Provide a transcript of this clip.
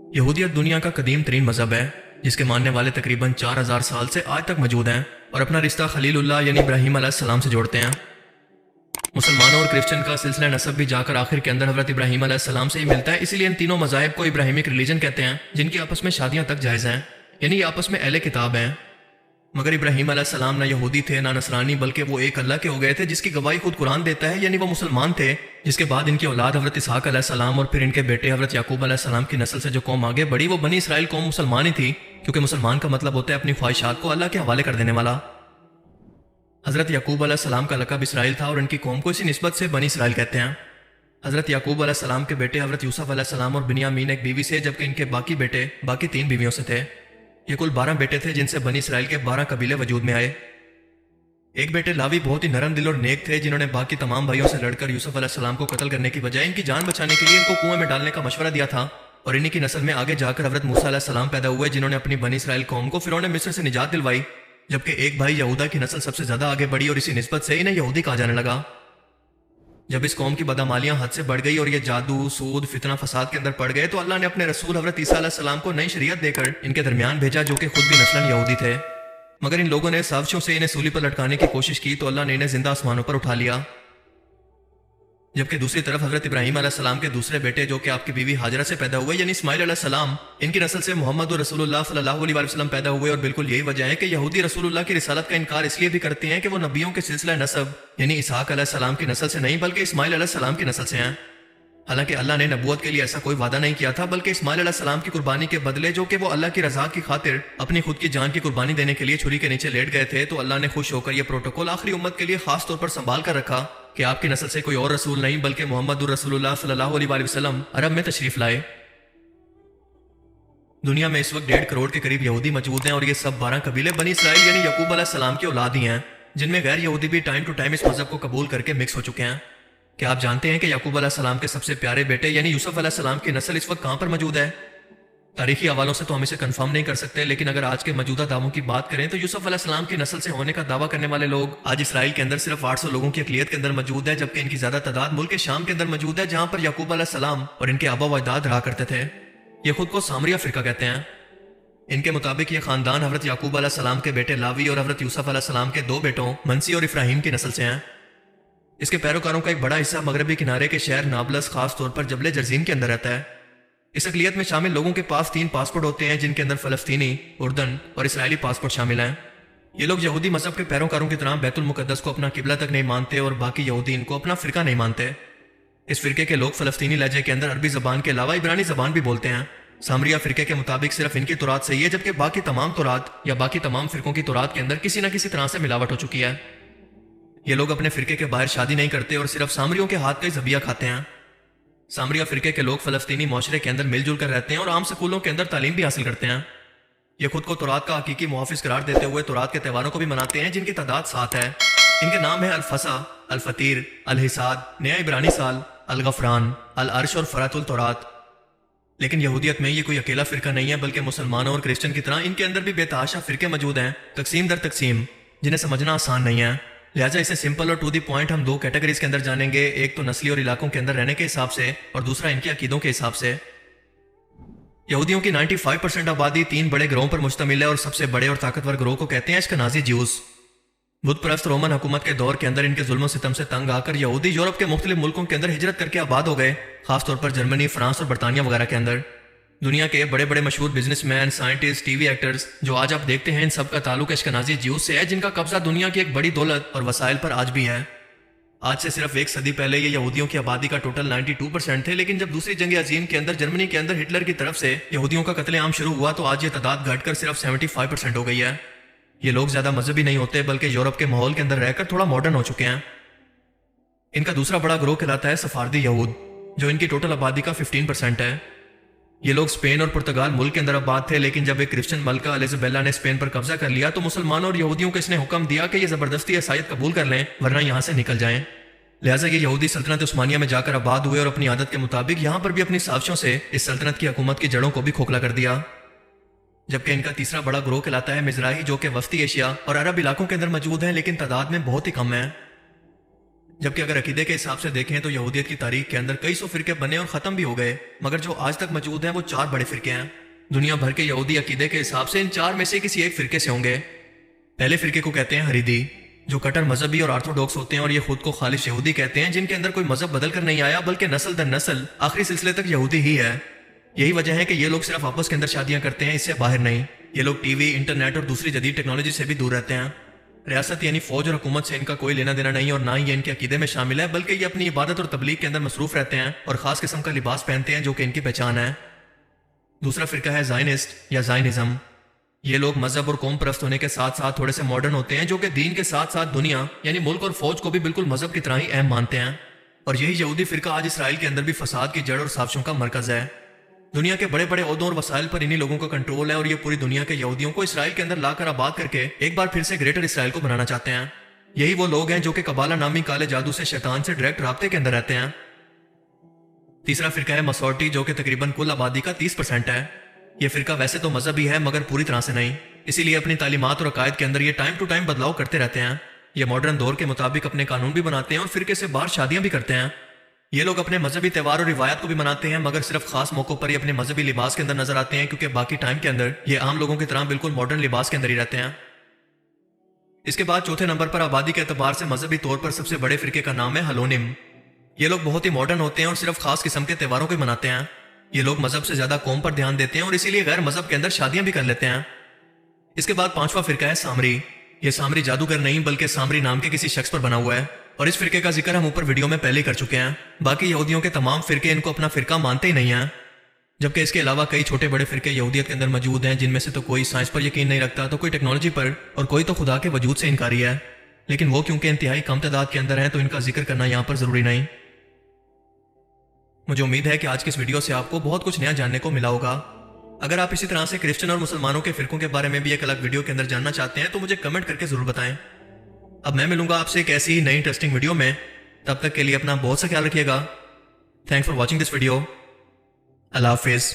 यहूदियत दुनिया का कदीम तरीन मजहब है जिसके मानने वाले तकरीबन 4000 साल से आज तक मौजूद हैं और अपना रिश्ता खलीलुल्लाह यानी इब्राहीम अलैहिस्सलाम से जोड़ते हैं। मुसलमानों और क्रिश्चियन का सिलसिला नसब भी जाकर आखिर के अंदर हजरत इब्राहीम अलैहिस्सलाम से ही मिलता है, इसीलिए इन तीनों मज़ाहिब को इब्राहिमिक रिलीजन कहते हैं, जिनकी आपस में शादियां तक जायज़ हैं, यानी ये आपस में अहले किताब हैं। मगर इब्राहीम अलैहिस्सलाम ना यहूदी थे ना नसरानी, बल्कि वो एक अल्लाह के हो गए थे, जिसकी गवाही खुद कुरान देता है, यानी वो मुसलमान थे। जिसके बाद इनकी औलाद हजरत इसहाक अलैहिस्सलाम और फिर इनके बेटे हजरत याकूब अलैहिस्सलाम की नस्ल से जो कौम आगे बढ़ी वो बनी इसराइल कौम मुसलमान ही थी, क्योंकि मुसलमान का मतलब होता है अपनी ख्वाहिशात को अल्लाह के हवाले कर देने वाला। हजरत याकूब अलैहिस्सलाम का लक़ब इसराइल था और इनकी कौम को इसी निस्बत से बनी इसराइल कहते हैं। हजरत याकूब अलैहिस्सलाम के बेटे हजरत यूसुफ अलैहिस्सलाम और बिन्यामीन एक बीवी से, जबकि इनके बाकी बेटे बाकी 3 बीवियों से थे। ये कुल 12 बेटे थे, जिनसे बनी इसराइल के 12 कबीले वजूद में आए। एक बेटे लावी बहुत ही नरम दिल और नेक थे, जिन्होंने बाकी तमाम भाइयों से लड़कर यूसुफ अलैहिस्सलाम को कत्ल करने की बजाय इनकी जान बचाने के लिए इनको कुएं में डालने का मशवरा दिया था। और इन्हीं की नस्ल में आगे जाकर हजरत मूसा अलैहिस्सलाम पैदा हुए, जिन्होंने अपनी बनी इसराइल कौम को फिरौन मिस्र से निजात दिलवाई। जबकि एक भाई यहूदा की नस्ल सबसे ज्यादा आगे बढ़ी और इसी निस्बत से इन्हें यहूदी कहा जाने लगा। जब इस कौम की बदअमालियां हद से बढ़ गई और ये जादू सूद फितना फसाद के अंदर पड़ गए, तो अल्लाह ने अपने रसूल हजरत ईसा अलैहिस्सलाम को नई शरीयत देकर इनके दरमियान भेजा, जो कि खुद भी नस्लन यहूदी थे। मगर इन लोगों ने साजिशों से इन्हें सूली पर लटकाने की कोशिश की, तो अल्लाह ने इन्हें जिंदा आसमानों पर उठा लिया। जबकि दूसरी तरफ हजरत इब्राहीम अलैहिस्सलाम के दूसरे बेटे, जो कि आपकी बीवी हाजरा से पैदा हुए, यानी इस्माइल अलैहिस्सलाम, इनकी नस्ल से मोहम्मद और रसूलुल्लाह सल्लल्लाहु अलैहि वसल्लम पैदा हुए। और बिल्कुल यही वजह है कि यहूदी रसूलुल्लाह की रिसालत का इनकार इसलिए भी करते हैं कि वो नबियों के सिलसिला नसब यानी इसहाक अलैहिस्सलाम की नस्ल से नहीं, बल्कि इस्माइल अलैहिस्सलाम की नस्ल से हैं। हालांकि अल्लाह ने नबूवत के लिए ऐसा कोई वादा नहीं किया था, बल्कि इस्माइल अलैहिस्सलाम की कुर्बानी के बदले, जो कि वो अल्लाह की रजा की खातिर अपनी खुद की जान की कुर्बानी देने के लिए छुरी के नीचे लेट गए थे, तो अल्लाह ने खुश होकर यह प्रोटोकॉल आखिरी उम्मत के लिए खास तौर पर संभाल कर रखा कि आपकी नस्ल से कोई और रसूल नहीं, बल्कि मोहम्मद रसूलुल्लाह सल्लल्लाहु अलैहि वसल्लम अरब में तशरीफ लाए। दुनिया में इस वक्त 1.5 करोड़ के करीब यहूदी मौजूद हैं और ये सब 12 कबीले बनी इसराइल यानी याकूब अलैहिस्सलाम की औलाद ही हैं, जिनमें गैर यहूदी भी टाइम टू टाइम इस मजहब को कबूल करके मिक्स हो चुके हैं। क्या आप जानते हैं कि याकूब अलैहिस्सलाम के सबसे प्यारे बेटे यानी यूसुफ अलैहिस्सलाम की नस्ल इस वक्त कहां पर मौजूद है? तारीखी हवालों से तो हम इसे कंफर्म नहीं कर सकते, लेकिन अगर आज के मौजूदा दावों की बात करें तो यूसुफ अलैहिस्सलाम की नस्ल से होने का दावा करने वाले लोग आज इसराइल के अंदर सिर्फ 800 लोगों की अकलियत के अंदर मौजूद है, जबकि इनकी ज्यादा तादाद मुल्क शाम के अंदर मौजूद है, जहां पर याकूब अलैहिस्सलाम और इनके आबा व अजदाद रहा करते थे। ये खुद को सामरिया फिरका कहते हैं। इनके मुताबिक ये खानदान हजरत याकूब अलैहिस्सलाम के बेटे लावी और हजरत यूसुफ अलैहिस्सलाम के 2 बेटों मनसी और इब्राहिम की नस्ल से हैं। इसके पैरोकारों का एक बड़ा हिस्सा मगरबी किनारे के शहर नाबलस, खास तौर पर जबले जरजीम के अंदर रहता है। इस अकलियत में शामिल लोगों के पास 3 पासपोर्ट होते हैं, जिनके अंदर फलस्तीनी, उर्दन और इसराइली पासपोर्ट शामिल हैं। ये लोग यहूदी मजहब के पैरोकारों की तरह बैतुल मुकद्दस को अपना किबला तक नहीं मानते और बाकी यहूदी इनको अपना फिरका नहीं मानते। इस फिरके के लोग फलस्तीनी लहजे के अंदर अरबी जबान के अलावा इब्रानी जबान भी बोलते हैं। सामरिया फिरके के मुताबिक सिर्फ इनकी तौरात सही है, जबकि बाकी तमाम तौरात या बाकी तमाम फिरकों की तौरात के अंदर किसी न किसी तरह से मिलावट हो चुकी है। ये लोग अपने फिरके के बाहर शादी नहीं करते और सिर्फ सामरियों के हाथ का ही जबिया खाते हैं। सामरिया फिरके के लोग फलस्तीनी माशरे के अंदर मिलजुल कर रहते हैं और आम स्कूलों के अंदर तालीम भी हासिल करते हैं। ये खुद को तौरात का हकीकी मुहाफिज करार देते हुए तौरात के त्योहारों को भी मनाते हैं, जिनकी तादाद 7 है। इनके नाम है अल-फसा, अल-फतीर, अल-हिसाद, नया इब्रानी साल, अल-गफरान, अल-अर्श और फरातुल तौरात। लेकिन यहूदियत में ये कोई अकेला फिरका नहीं है, बल्कि मुसलमानों और क्रिश्चियन की तरह इनके अंदर भी बेतहाशा फिरके मौजूद हैं, तकसीम दर तकसीम, जिन्हें समझना आसान नहीं है। लिहाजा इसे सिंपल और टू दी पॉइंट हम 2 कैटेगरीज के अंदर जानेंगे, एक तो नस्ली और इलाकों के अंदर रहने के हिसाब से और दूसरा इनके अकीदों के हिसाब से। यहूदियों की 95% आबादी 3 बड़े ग्रोहों पर मुश्तमिल है और सबसे बड़े और ताकतवर ग्रोह को कहते हैं अश्केनाज़ी ज्यूज। बुत परस्त रोमन हुकूमत के दौर के अंदर इनके जुल्म सितम से तंग आकर यहूदी यूरोप के मुख्तलिफ मुल्कों के अंदर हिजरत करके आबाद हो गए, खासतौर पर जर्मनी, फ्रांस और बरतानिया वगैरह के अंदर। दुनिया के बड़े बड़े मशहूर बिजनेसमैन, साइंटिस्ट, टीवी एक्टर्स जो आज आप देखते हैं, इन सब का ताल्लुक अश्केनाज़ी ज्यूज से है, जिनका कब्जा दुनिया की एक बड़ी दौलत और वसाइल पर आज भी है। आज से सिर्फ 1 सदी पहले ये यहूदियों की आबादी का टोटल 92% थे, लेकिन जब दूसरी जंग अजीम के अंदर जर्मनी के अंदर हिटलर की तरफ से यहूदियों का कत्लेआम शुरू हुआ, तो आज ये तादाद घटकर सिर्फ 75% हो गई है। ये लोग ज्यादा मजहबी नहीं होते, बल्कि यूरोप के माहौल के अंदर रहकर थोड़ा मॉडर्न हो चुके हैं। इनका दूसरा बड़ा ग्रोह कहलाता है सफारदी यहूद, जो इनकी टोटल आबादी का 15% है। ये लोग स्पेन और पुर्तगाल मुल्क के अंदर आबाद थे, लेकिन जब एक क्रिश्चियन मलका एलिजाबेला ने स्पेन पर कब्जा कर लिया, तो मुसलमानों और यहूदियों को इसने हुक्म दिया कि ये जबरदस्ती ईसाईयत कबूल कर लें, वरना यहाँ से निकल जाएं। लिहाजा ये यहूदी सल्तनत उस्मानिया में जाकर आबाद हुए और अपनी आदत के मुताबिक यहाँ पर भी अपनी साजिशों से इस सल्तनत की हुकूमत की जड़ों को भी खोखला कर दिया। जबकि इनका तीसरा बड़ा ग्रोह कहलाता है मिज़राही, जो कि वस्ती एशिया और अरब इलाकों के अंदर मौजूद है, लेकिन तादाद में बहुत ही कम है। जबकि अगर अकीदे के हिसाब से देखें तो यहूदियत की तारीख के अंदर कई सौ फिरके बने और ख़त्म भी हो गए, मगर जो आज तक मौजूद हैं वो 4 बड़े फिरके हैं। दुनिया भर के यहूदी अकीदे के हिसाब से इन 4 में से किसी एक फिरके से होंगे। पहले फिरके को कहते हैं हरीदी, जो कट्टर मजहबी और ऑर्थोडॉक्स होते हैं और ये खुद को खालिश यहूदी कहते हैं, जिनके अंदर कोई मजहब बदल कर नहीं आया बल्कि नस्ल दर नस्ल आखिरी सिलसिले तक यहूदी ही है। यही वजह है कि ये लोग सिर्फ आपस के अंदर शादियां करते हैं, इससे बाहर नहीं। ये लोग टीवी, इंटरनेट और दूसरी जदीद टेक्नोलॉजी से भी दूर रहते हैं। रियासत यानी फौज और हुकूमत से इनका कोई लेना देना नहीं और ना ही ये इनके अकीदे में शामिल है, बल्कि ये अपनी इबादत और तबलीग के अंदर मसरूफ रहते हैं और खास किस्म का लिबास पहनते हैं जो कि इनकी पहचान है। दूसरा फिरका है ज़ायनिस्ट या ज़ायनिज़्म। ये लोग मजहब और कौम परस्त होने के साथ साथ थोड़े से मॉडर्न होते हैं, जो कि दीन के साथ साथ दुनिया यानी मुल्क और फौज को भी बिल्कुल मजहब की तरह ही अहम मानते हैं। और यही यहूदी फिरका आज इसराइल के अंदर भी फसाद की जड़ और साजिशों का मरकज है। दुनिया के बड़े बड़े ओहदों और वसाइल पर इन्हीं लोगों का कंट्रोल है और ये पूरी दुनिया के यहूदियों को इसराइल के अंदर लाकर आबाद करके एक बार फिर से ग्रेटर इसराइल को बनाना चाहते हैं। यही वो लोग हैं जो कि कबाला नामी काले जादू से शैतान से डायरेक्ट राब्ते के अंदर रहते हैं। तीसरा फिरका है मसोरटी, जो कि तकरीबन कुल आबादी का 30% है। ये फिरका वैसे तो मजहबी है मगर पूरी तरह से नहीं, इसीलिए अपनी तालीमात और अकायद के अंदर ये टाइम टू टाइम बदलाव करते रहते हैं। ये मॉडर्न दौर के मुताबिक अपने कानून भी बनाते हैं और फिरके से बाहर शादियां भी करते हैं। ये लोग अपने मजहबी त्यौहार और रिवायत को भी मनाते हैं, मगर सिर्फ खास मौकों पर ही अपने मजहबी लिबास के अंदर नजर आते हैं, क्योंकि बाकी टाइम के अंदर ये आम लोगों की तरह बिल्कुल मॉडर्न लिबास के अंदर ही रहते हैं। इसके बाद चौथे नंबर पर आबादी के एतबार से मजहबी तौर पर सबसे बड़े फिरके का नाम है हलोनिम। ये लोग बहुत ही मॉडर्न होते हैं और सिर्फ खास किस्म के त्योहारों को मनाते हैं। ये लोग मजहब से ज्यादा कौम पर ध्यान देते हैं और इसीलिए गैर मजहब के अंदर शादियां भी कर लेते हैं। इसके बाद पांचवा फिरका है सामरी। ये सामरी जादूगर नहीं बल्कि सामरी नाम के किसी शख्स पर बना हुआ है और इस फिरके का जिक्र हम ऊपर वीडियो में पहले ही कर चुके हैं। बाकी यहूदियों के तमाम फिरके इनको अपना फिरका मानते ही नहीं हैं, जबकि इसके अलावा कई छोटे बड़े फिरके यहूदियत के अंदर मौजूद हैं, जिनमें से तो कोई साइंस पर यकीन नहीं रखता, तो कोई टेक्नोलॉजी पर और कोई तो खुदा के वजूद से इनकारी है। लेकिन वो क्योंकि इंतहाई कम तादाद के अंदर हैं तो इनका जिक्र करना यहाँ पर जरूरी नहीं। मुझे उम्मीद है कि आज की इस वीडियो से आपको बहुत कुछ नया जानने को मिला होगा। अगर आप इसी तरह से क्रिश्चियन और मुसलमानों के फिरकों के बारे में भी एक अलग वीडियो के अंदर जानना चाहते हैं तो मुझे कमेंट करके जरूर बताएं। अब मैं मिलूंगा आपसे एक ऐसी ही नई इंटरेस्टिंग वीडियो में। तब तक के लिए अपना बहुत सा ख्याल रखिएगा। Thanks for watching this video. अल्लाह हाफिज़।